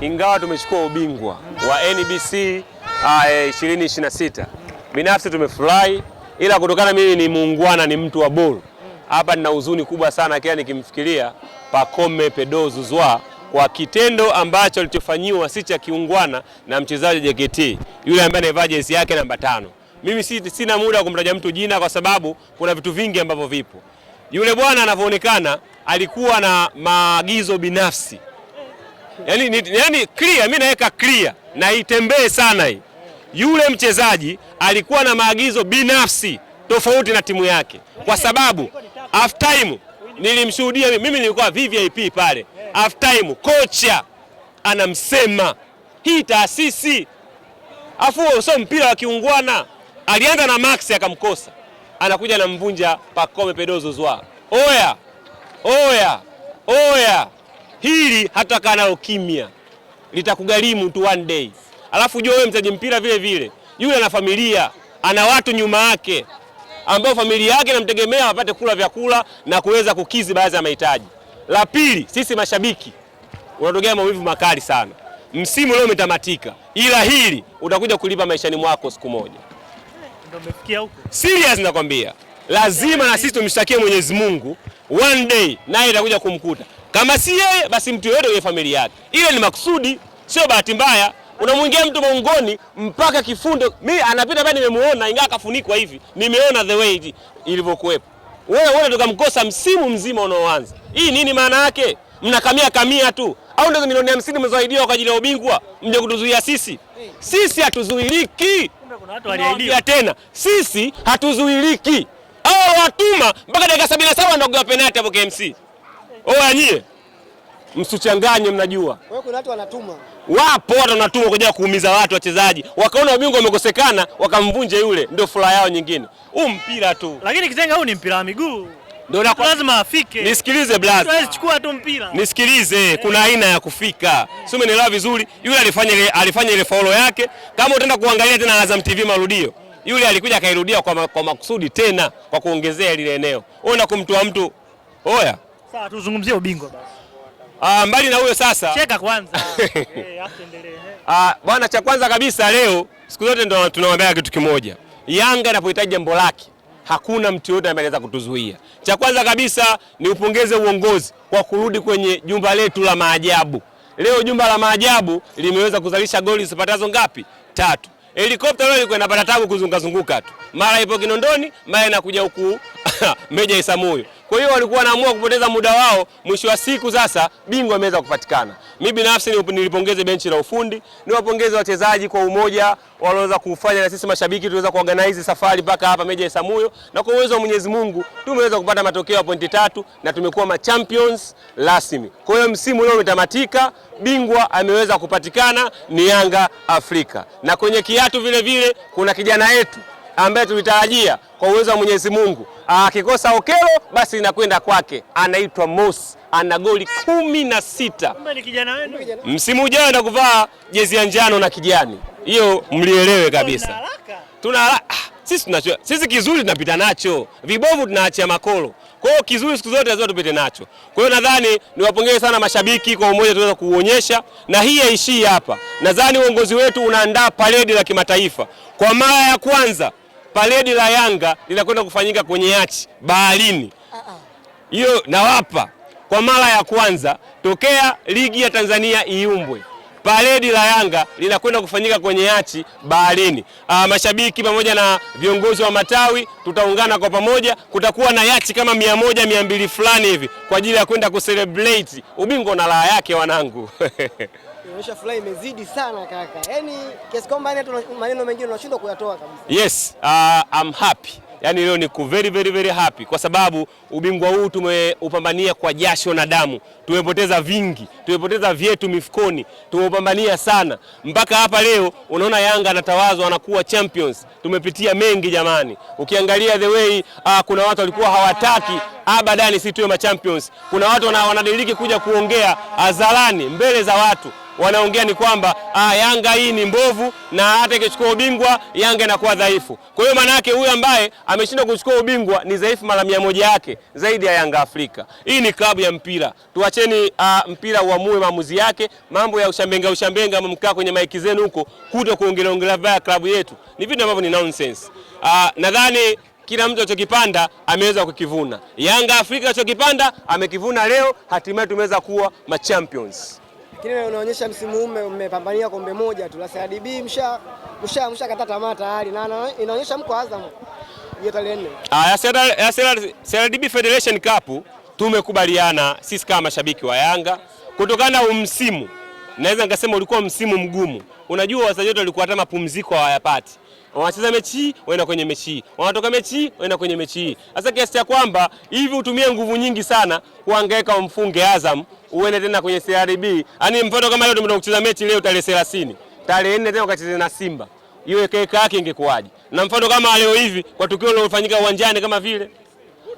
ingawa tumechukua ubingwa wa NBC 2026. Binafsi tumefurahi, ila kutokana mimi ni muungwana, ni mtu wa ball. Hapa nina huzuni kubwa sana kila nikimfikiria Pacome Pedro Zouzoua kwa kitendo ambacho alichofanyiwa si cha kiungwana na mchezaji JKT, yule ambaye anavaa jezi yake namba 5. Mimi sina muda wa kumtaja mtu jina kwa sababu kuna vitu vingi ambavyo vipo. Yule bwana anavyoonekana alikuwa na maagizo binafsi. Yaani clear, mimi naweka clear na itembee sana hii. Yule mchezaji alikuwa na maagizo binafsi tofauti na timu yake. Kwa sababu half time nilimshuhudia mimi nilikuwa VVIP pale. Half time kocha anamsema hii taasisi. Afu sio mpira wa kiungwana. Alianza na Max akamkosa. Anakuja na mvunja Pacome Pedro Zouzoua. Oya. Hili hata kana kimya litakugharimu tu one day. Alafu jua wewe mchezaji mpira vile vile. Yule ana familia, ana watu nyuma yake ambao familia yake inamtegemea wapate kula vyakula na kuweza kukizi baadhi ya mahitaji. La pili, sisi mashabiki unatokea maumivu makali sana. Msimu leo umetamatika, ila hili utakuja kulipa maishani mwako siku moja. Ndio umefikia huko. Serious nakwambia. Lazima na sisi tumshtakie Mwenyezi Mungu one day, naye itakuja kumkuta. Kama si yeye basi mtu yote wa familia yake. Ile ni makusudi, sio bahati mbaya. Unamwingia mtu maungoni mpaka kifundo. Mimi anapita pale nimemuona ingawa kafunikwa hivi. Nimeona the way ilivyokuepo. Wewe tukamkosa msimu mzima unaoanza. Hii nini maana yake? Mnakamia tu. Au ndio milioni 50 mmezoaidiwa kwa ajili ya ubingwa mje kutuzuia sisi? Sisi hatuzuiliki. Kumbe kuna watu waliahidiwa tena. Sisi hatuzuiliki. Hao watuma mpaka dakika 77 ndio kwa penalty hapo KMC. Oya nyie. Msichanganye mnajua. Wewe kuna watu wanatuma. Wapo watu wanatuma kuja kuumiza watu wachezaji. Wakaona ubingwa umekosekana, wakamvunje yule, ndio furaha yao nyingine. Mpira tu. Lakini Kitenga huu ni mpira wa miguu. Ndio lazima afike. Nisikilize brother. Hawezi chukua tu mpira. Nisikilize, kuna aina ya kufika. Sio umenielewa vizuri? Yule alifanya ile faulo yake. Kama utaenda kuangalia tena Azam TV marudio. Yule alikuja akairudia kwa makusudi tena kwa kuongezea lile eneo. Ona kumtoa mtu. Oya. Sawa tuzungumzie ubingwa basi. Mbali na huyo sasa. Cheka kwanza. Endelee. Bwana, cha kwanza kabisa leo siku zote ndio tunawaambia kitu kimoja. Yanga inapohitaji jambo lake hakuna mtu yote ambaye anaweza kutuzuia. Cha kwanza kabisa ni upongeze uongozi kwa kurudi kwenye jumba letu la maajabu. Leo jumba la maajabu limeweza kuzalisha goli zipatazo ngapi? 3. Helikopta leo ilikuwa inapata tabu kuzunguka tu. Mara ipo Kinondoni, mara inakuja huku Meja Isamuyo. Kwa hiyo walikuwa wanaamua kupoteza muda wao, mwisho wa siku sasa bingwa ameweza kupatikana. Mimi binafsi nilipongeze benchi la ufundi, niwapongeze wachezaji kwa umoja walioweza kufanya na sisi mashabiki tuweza kuorganize safari mpaka hapa Meja Isamuyo, na kwa uwezo wa Mwenyezi Mungu tumeweza kupata matokeo ya pointi 3 na tumekuwa champions rasmi. Kwa hiyo msimu leo umetamatika, bingwa ameweza kupatikana ni Yanga Afrika. Na kwenye kiatu vile vile kuna kijana wetu ambaye tulitarajia kwa uwezo wa Mwenyezi Mungu akikosa Okelo basi inakwenda kwake, anaitwa Moss, ana goli 16. Kumbe ni kijana wenu. Msimu ujao anaenda kuvaa jezi ya njano na kijani. Hiyo mlielewe kabisa. Sisi kizuri tunapita nacho, vibovu tunaachia makolo. Kwa hiyo kizuri siku zote lazima tupite nacho. Kwa hiyo nadhani niwapongeze sana mashabiki kwa umoja tuweza kuuonyesha, na hii haishii hapa. Nadhani uongozi wetu unaandaa paredi la kimataifa. Kwa mara ya kwanza paredi la Yanga linakwenda kufanyika kwenye yachi baharini. Hiyo nawapa kwa mara ya kwanza tokea ligi ya Tanzania iumbwe. Paredi la Yanga linakwenda kufanyika kwenye yachi baharini. Mashabiki pamoja na viongozi wa matawi tutaungana kwa pamoja, kutakuwa na yachi kama 100 200 fulani hivi kwa ajili ya kwenda kucelebrate ubingwa na raha yake wanangu. Inaonyesha furaha imezidi sana kaka. Yaani kiasi kwamba hata maneno mengine unashindwa kuyatoa kabisa. Yes, I'm happy. Yaani leo niko very happy kwa sababu ubingwa huu tumeupambania kwa jasho na damu. Tumepoteza vingi, tumepoteza vyetu mifukoni, tumeupambania sana. Mpaka hapa leo unaona Yanga anatawazwa, anakuwa champions. Tumepitia mengi jamani. Ukiangalia the way kuna watu walikuwa hawataki abadani si tuwe champions. Kuna watu wanadiriki kuja kuongea hadharani mbele za watu wanaongea ni kwamba Yanga hii ni mbovu na hata ikichukua ubingwa Yanga inakuwa dhaifu. Kwa hiyo maana yake huyu ambaye ameshindwa kuchukua ubingwa ni dhaifu mara 100 yake zaidi ya Yanga Afrika. Hii ni klabu ya mpira. Tuacheni mpira uamue maamuzi yake. Mambo ya ushambenga mkaa kwenye maiki zenu huko kuto kuongelea vya klabu yetu ni vitu ambavyo ni nonsense. Nadhani kila mtu alichokipanda ameweza kukivuna. Yanga Afrika alichokipanda amekivuna leo, hatimaye tumeweza kuwa champions. Lakini unaonyesha msimu huu mmepambania kombe moja tu la CRDB, mshakata tamaa tayari na inaonyesha mko Azam hiyo tarehe 4. CRDB Federation Cup tumekubaliana sisi kama mashabiki wa Yanga kutokana na msimu. Naweza nikasema ulikuwa msimu mgumu. Unajua wachezaji wetu walikuwa hata mapumziko hawayapati. Wanacheza mechi, waenda kwenye mechi. Wanatoka mechi, waenda kwenye mechi. Sasa kiasi cha kwamba hivi utumie nguvu nyingi sana kuhangaika umfunge Azam, uende tena kwenye CRDB. Yaani mfano kama leo tumetoka kucheza mechi leo tarehe 30. Tarehe 4 tena ukacheza na Simba. Hiyo keka yake ingekuwaje? Na mfano kama leo hivi kwa tukio lilofanyika uwanjani kama vile.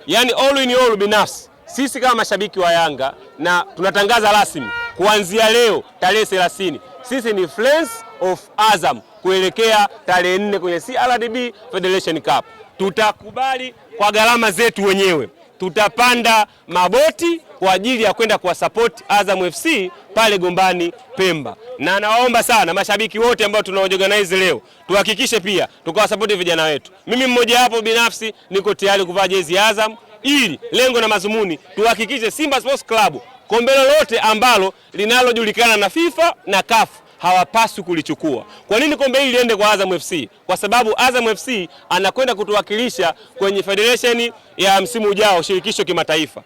Yaani all in all binafsi sisi kama mashabiki wa Yanga na tunatangaza rasmi kuanzia leo tarehe 30 sisi ni friends of Azam kuelekea tarehe 4 kwenye CRDB Federation Cup. Tutakubali kwa gharama zetu wenyewe. Tutapanda maboti kwa ajili ya kwenda kuwasupport Azam FC pale Gombani Pemba. Na nawaomba sana mashabiki wote ambao tunaorganize leo tuhakikishe pia tukawasupport vijana wetu. Mimi mmoja hapo binafsi niko tayari kuvaa jezi ya Azam ili lengo na mazumuni tuhakikishe Simba Sports Club kombe lolote ambalo linalojulikana na FIFA na CAF hawapaswi kulichukua. Kwa nini kombe hili liende kwa Azam FC? Kwa sababu Azam FC anakwenda kutuwakilisha kwenye federation ya msimu ujao, shirikisho kimataifa.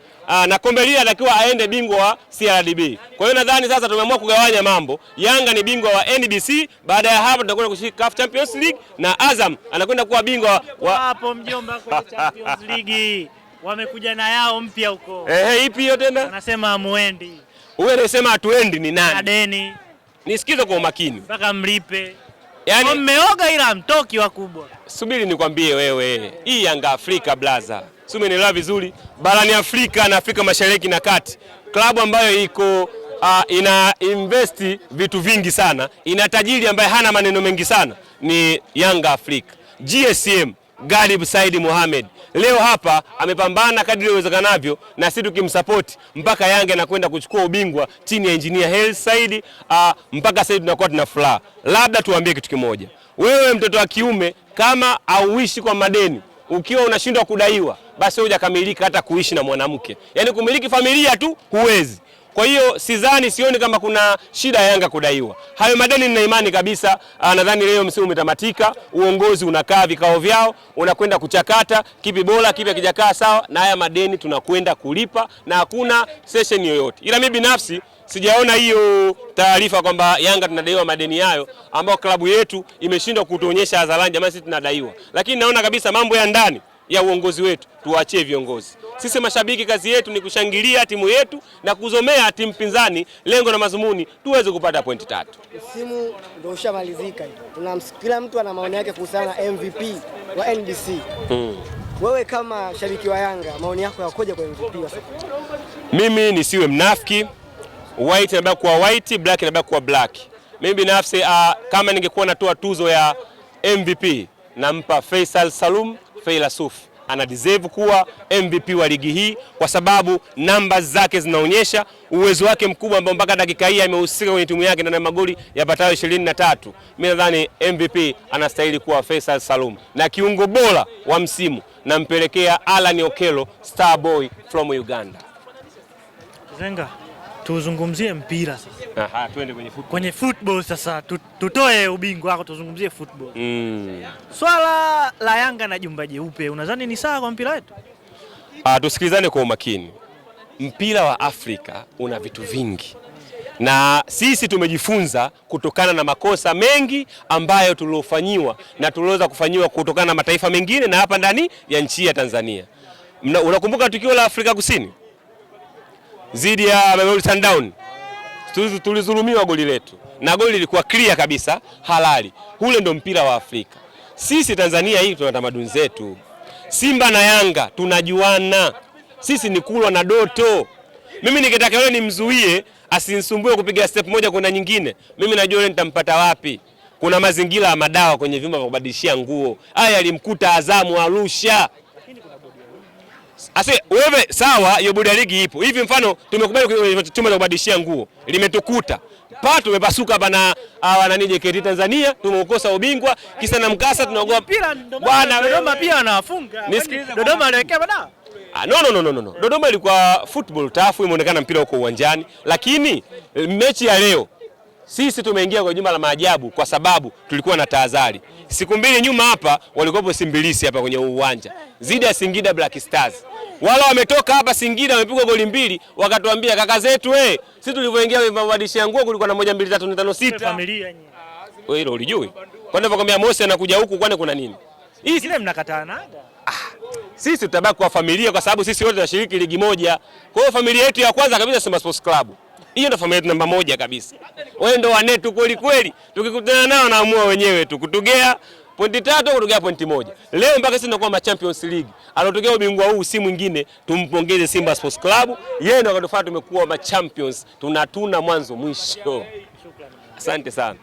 Na kombe hili anatakiwa aende bingwa wa CRDB. Kwa hiyo nadhani sasa tumeamua kugawanya mambo. Yanga ni bingwa wa NBC, baada ya hapo tutakwenda kushiriki CAF Champions League na Azam anakwenda kuwa bingwa wa hapo mjomba kwenye Champions League. Wamekuja na yao mpya huko. Ipi hiyo tena? Anasema amuendi. Wewe unasema hatuendi ni nani? Adeni. Nisikize kwa umakini. Mpaka mlipe. Yaani mmeoga ila mtoki wakubwa. Subiri nikwambie wewe. Hii Yanga Afrika blaza. Si umenielewa vizuri? Barani Afrika na Afrika Mashariki na Kati. Klabu ambayo iko ina invest vitu vingi sana. Ina tajiri ambaye hana maneno mengi sana ni Yanga Afrika. GSM Galib Said Mohamed leo hapa amepambana kadri iwezekanavyo na sisi tukimsupport mpaka Yanga anakwenda kuchukua ubingwa chini ya Engineer Hersi Said. Mpaka sasa tunakuwa tuna furaha. Labda tuambie kitu kimoja. Wewe mtoto wa kiume kama auishi kwa madeni, ukiwa unashindwa kudaiwa, basi hujakamilika hata kuishi na mwanamke. Yaani kumiliki familia tu huwezi. Kwa hiyo sioni kama kuna shida ya Yanga kudaiwa. Hayo madeni nina imani kabisa. Nadhani leo msimu umetamatika, uongozi unakaa vikao vyao, unakwenda kuchakata kipi bora, kipi hakijakaa sawa, na haya madeni tunakwenda kulipa na hakuna session yoyote. Ila mimi binafsi sijaona hiyo taarifa kwamba Yanga tunadaiwa madeni hayo ambao klabu yetu imeshindwa kutuonyesha hadharani jamani sisi tunadaiwa. Lakini naona kabisa mambo ya ndani ya uongozi wetu tuachie viongozi. Sisi mashabiki kazi yetu ni kushangilia timu yetu na kuzomea timu pinzani, lengo na mazumuni tuweze kupata pointi 3. Msimu ndio ushamalizika hiyo. Kila mtu ana maoni yake kuhusiana na MVP wa NBC. Wewe kama shabiki wa Yanga, maoni yako yakoje kwa MVP wa sasa? Mimi nisiwe mnafiki. White inabaki kuwa white, black inabaki kuwa black. Mimi binafsi kama ningekuwa natoa tuzo ya MVP nampa Faisal Salum Feilasuf. Ana deserve kuwa MVP wa ligi hii kwa sababu numbers zake zinaonyesha uwezo wake mkubwa ambao mpaka dakika hii amehusika kwenye timu yake na magoli yapatayo 23. Mimi nadhani MVP anastahili kuwa Faisal Salum. Na kiungo bora wa msimu nampelekea Alan Okello, star boy from Uganda. Zenga, tuzungumzie mpira sasa. Tuende kwenye football. Kwenye football sasa tutoe ubingwa wako tuzungumzie football. Swala la Yanga na jumba jeupe unadhani ni sawa kwa mpira wetu? Tusikilizane kwa umakini. Mpira wa Afrika una vitu vingi. Na sisi tumejifunza kutokana na makosa mengi ambayo tuliofanyiwa na tuliweza kufanyiwa kutokana na mataifa mengine na hapa ndani ya nchi ya Tanzania. Unakumbuka tukio la Afrika Kusini zidi ya Mamelodi Sundowns? Tulizulumiwa goli letu na goli lilikuwa clear kabisa, halali. Ule ndo mpira wa Afrika. Sisi Tanzania hii tuna tamaduni zetu. Simba na Yanga tunajuana. Sisi ni kulwa na doto. Mimi nikitaka yule nimzuie asinisumbue kupiga step moja kuna nyingine, mimi najua yule nitampata wapi. Kuna mazingira ya madawa kwenye vyumba vya kubadilishia nguo. Haya alimkuta Azamu Arusha. Ase wewe sawa, hiyo bodi ya ligi ipo. Hivi mfano tumekubali kwenye chumba cha kubadilishia nguo, limetukuta. Tumepasuka hapa na nani JKT Tanzania, tumeukosa ubingwa, kisa na mkasa tunaogopa. Bwana Dodoma pia wanafunga. Dodoma aliwekea bana. No. Dodoma ilikuwa football tafu, imeonekana mpira uko uwanjani, lakini mechi ya leo sisi tumeingia kwa jumba la maajabu kwa sababu tulikuwa na tahadhari. Siku mbili nyuma hapa walikuwa Simbilisi hapa kwenye uwanja zidi ya Singida Black Stars. Wale wametoka hapa Singida wamepigwa goli 2, wakatuambia kaka zetu sisi tulivyoingia kubadilishia nguo kulikuwa na 1 2 3 4 5 6. Familia nyinyi. Wewe hilo ulijui? Kwa nini nakwambia Mosi anakuja huku kwani kuna nini? Hii kile mnakataanaga. Sisi tutabaki kwa familia kwa sababu sisi wote tunashiriki ligi moja. Kwa hiyo familia yetu ya kwanza kabisa Simba Sports Club. Hiyo ndio familia yetu namba 1 kabisa. Wewe ndio wanetu kweli kweli. Tukikutana nao naamua wenyewe tu kutugea pointi 3 kutugea pointi 1. Leo mpaka sisi tunakuwa Champions League. Alotokea ubingwa huu si mwingine, tumpongeze Simba Sports Club. Yeye ndio akatufanya tumekuwa champions. Tunatuna mwanzo mwisho. Asante sana.